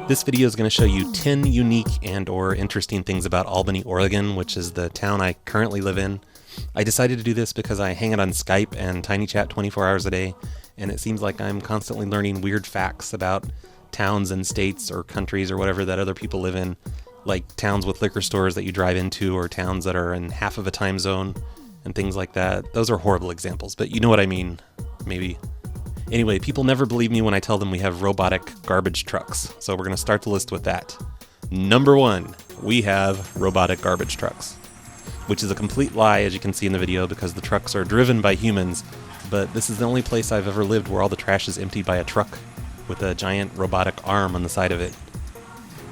This video is going to show you 10 unique and or interesting things about Albany, Oregon, which is the town I currently live in. I decided to do this because I hang out on Skype and TinyChat 24 hours a day, and it seems like I'm constantly learning weird facts about towns and states or countries or whatever that other people live in, like towns with liquor stores that you drive into or towns that are in half of a time zone and things like that. Those are horrible examples, but you know what I mean, maybe. Anyway, people never believe me when I tell them we have robotic garbage trucks, so we're going to start the list with that. Number 1, we have robotic garbage trucks, which is a complete lie, as you can see in the video, because the trucks are driven by humans, but this is the only place I've ever lived where all the trash is emptied by a truck with a giant robotic arm on the side of it.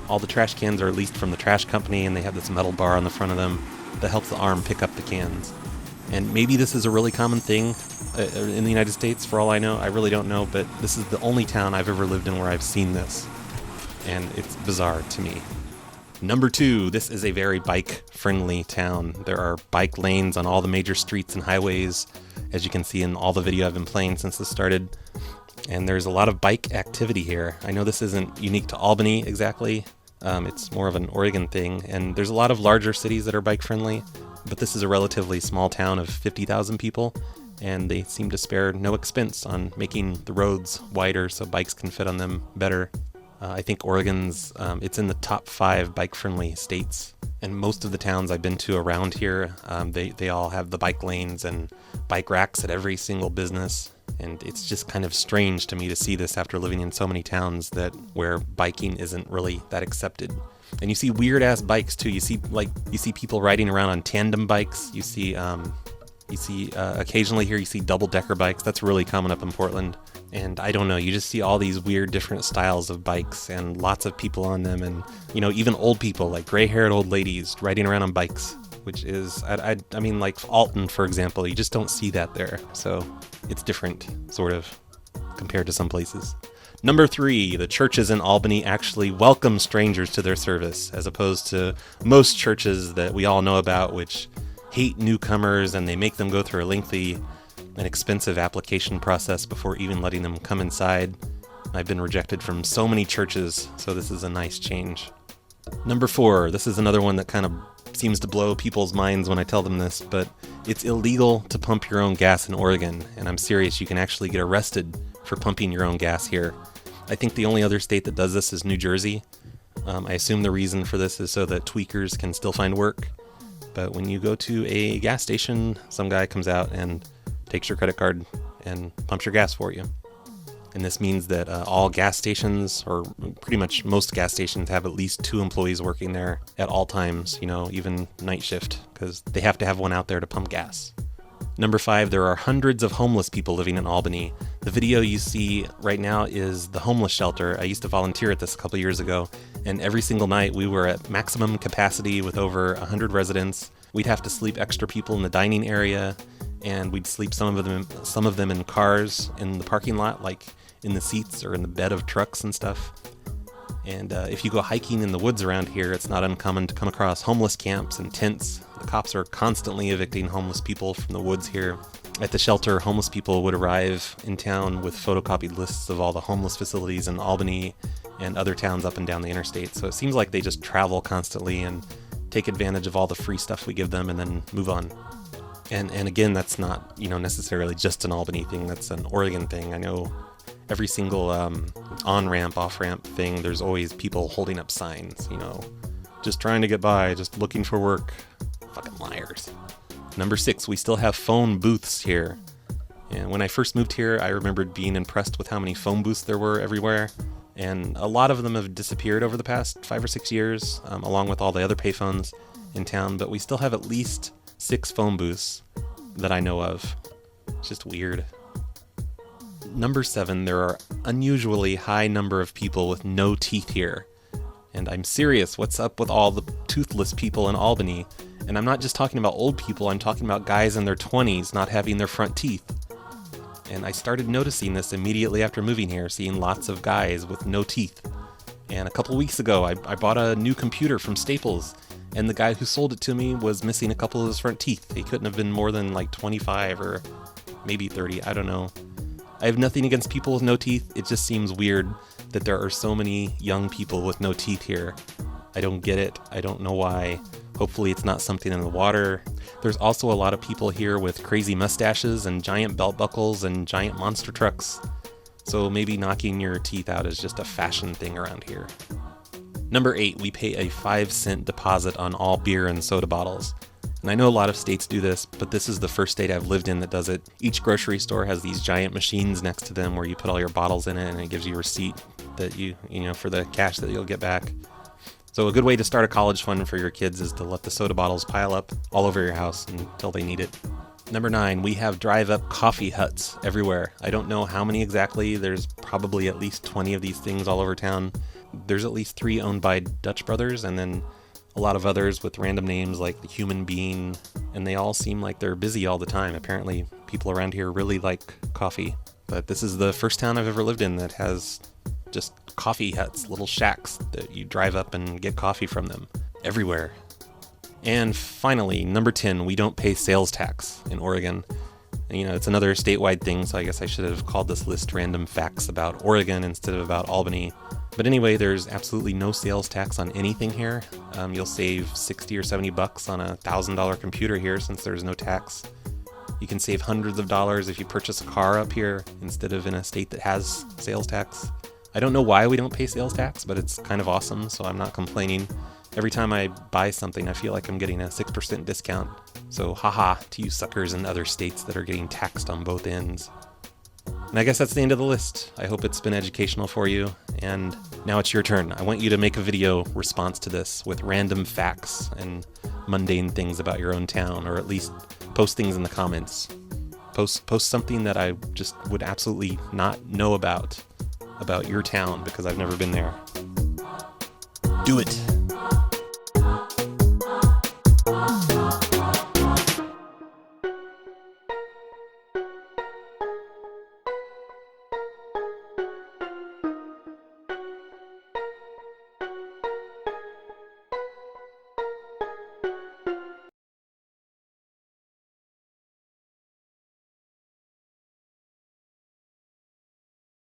All the trash cans are leased from the trash company, and they have this metal bar on the front of them that helps the arm pick up the cans. And maybe this is a really common thing in the United States, for all I know. I really don't know, but this is the only town I've ever lived in where I've seen this, and it's bizarre to me. Number 2, this is a very bike-friendly town. There are bike lanes on all the major streets and highways, as you can see in all the video I've been playing since this started. And there's a lot of bike activity here. I know this isn't unique to Albany exactly. It's more of an Oregon thing, and there's a lot of larger cities that are bike-friendly, but this is a relatively small town of 50,000 people, and they seem to spare no expense on making the roads wider so bikes can fit on them better. I think Oregon's, it's in the top 5 bike-friendly states, and most of the towns I've been to around here, they all have the bike lanes and bike racks at every single business, and it's just kind of strange to me to see this after living in so many towns where biking isn't really that accepted. And you see weird-ass bikes too. You see people riding around on tandem bikes. You see occasionally here you see double-decker bikes. That's really common up in Portland. And I don't know, you just see all these weird different styles of bikes and lots of people on them, and you know, even old people, like gray-haired old ladies riding around on bikes, which is, I mean, like Alton, for example, you just don't see that there. So it's different, sort of, compared to some places. Number 3, the churches in Albany actually welcome strangers to their service, as opposed to most churches that we all know about, which hate newcomers and they make them go through a lengthy and expensive application process before even letting them come inside. I've been rejected from so many churches, so this is a nice change. Number 4, this is another one that kind of seems to blow people's minds when I tell them this, but it's illegal to pump your own gas in Oregon, and I'm serious, you can actually get arrested for pumping your own gas here. I think the only other state that does this is New Jersey. I assume the reason for this is so that tweakers can still find work, but when you go to a gas station, some guy comes out and takes your credit card and pumps your gas for you. And this means that all gas stations, or pretty much most gas stations, have at least 2 employees working there at all times, you know, even night shift, because they have to have one out there to pump gas. Number 5, there are hundreds of homeless people living in Albany. The video you see right now is the homeless shelter. I used to volunteer at this a couple years ago, and every single night we were at maximum capacity with over 100 residents. We'd have to sleep extra people in the dining area, and we'd sleep some of them in cars in the parking lot, like in the seats or in the bed of trucks and stuff. And if you go hiking in the woods around here, it's not uncommon to come across homeless camps and tents. The cops are constantly evicting homeless people from the woods here. At the shelter, homeless people would arrive in town with photocopied lists of all the homeless facilities in Albany and other towns up and down the interstate. So it seems like they just travel constantly and take advantage of all the free stuff we give them and then move on. And again, that's not, you know, necessarily just an Albany thing. That's an Oregon thing. I know every single on-ramp, off-ramp thing, there's always people holding up signs, you know, just trying to get by, just looking for work. Fucking liars. Number 6, we still have phone booths here. And when I first moved here, I remembered being impressed with how many phone booths there were everywhere. And a lot of them have disappeared over the past 5 or 6 years, along with all the other payphones in town. But we still have at least 6 phone booths that I know of. It's just weird. Number 7, there are unusually high number of people with no teeth here. And I'm serious, what's up with all the toothless people in Albany? And I'm not just talking about old people, I'm talking about guys in their 20s not having their front teeth. And I started noticing this immediately after moving here, seeing lots of guys with no teeth. And a couple weeks ago, I bought a new computer from Staples, and the guy who sold it to me was missing a couple of his front teeth. He couldn't have been more than like 25 or maybe 30, I don't know. I have nothing against people with no teeth, it just seems weird that there are so many young people with no teeth here. I don't get it. I don't know why. Hopefully it's not something in the water. There's also a lot of people here with crazy mustaches and giant belt buckles and giant monster trucks. So maybe knocking your teeth out is just a fashion thing around here. Number 8, we pay a 5-cent deposit on all beer and soda bottles. And I know a lot of states do this, but this is the first state I've lived in that does it. Each grocery store has these giant machines next to them where you put all your bottles in it and it gives you a receipt that you know, for the cash that you'll get back. So a good way to start a college fund for your kids is to let the soda bottles pile up all over your house until they need it. Number 9, we have drive-up coffee huts everywhere. I don't know how many exactly. There's probably at least 20 of these things all over town. There's at least 3 owned by Dutch brothers, and then a lot of others with random names like the Human Bean, and they all seem like they're busy all the time. Apparently, people around here really like coffee. But this is the first town I've ever lived in that has just coffee huts, little shacks that you drive up and get coffee from them everywhere. And finally, number 10, we don't pay sales tax in Oregon. You know, it's another statewide thing, so I guess I should have called this list Random Facts About Oregon instead of about Albany. But anyway, there's absolutely no sales tax on anything here. You'll save 60 or 70 bucks on a $1,000 computer here since there's no tax. You can save hundreds of dollars if you purchase a car up here instead of in a state that has sales tax. I don't know why we don't pay sales tax, but it's kind of awesome, so I'm not complaining. Every time I buy something, I feel like I'm getting a 6% discount. So haha to you suckers in other states that are getting taxed on both ends. And I guess that's the end of the list. I hope it's been educational for you. And now it's your turn. I want you to make a video response to this with random facts and mundane things about your own town, or at least post things in the comments. Post something that I just would absolutely not know about your town because I've never been there. Do it.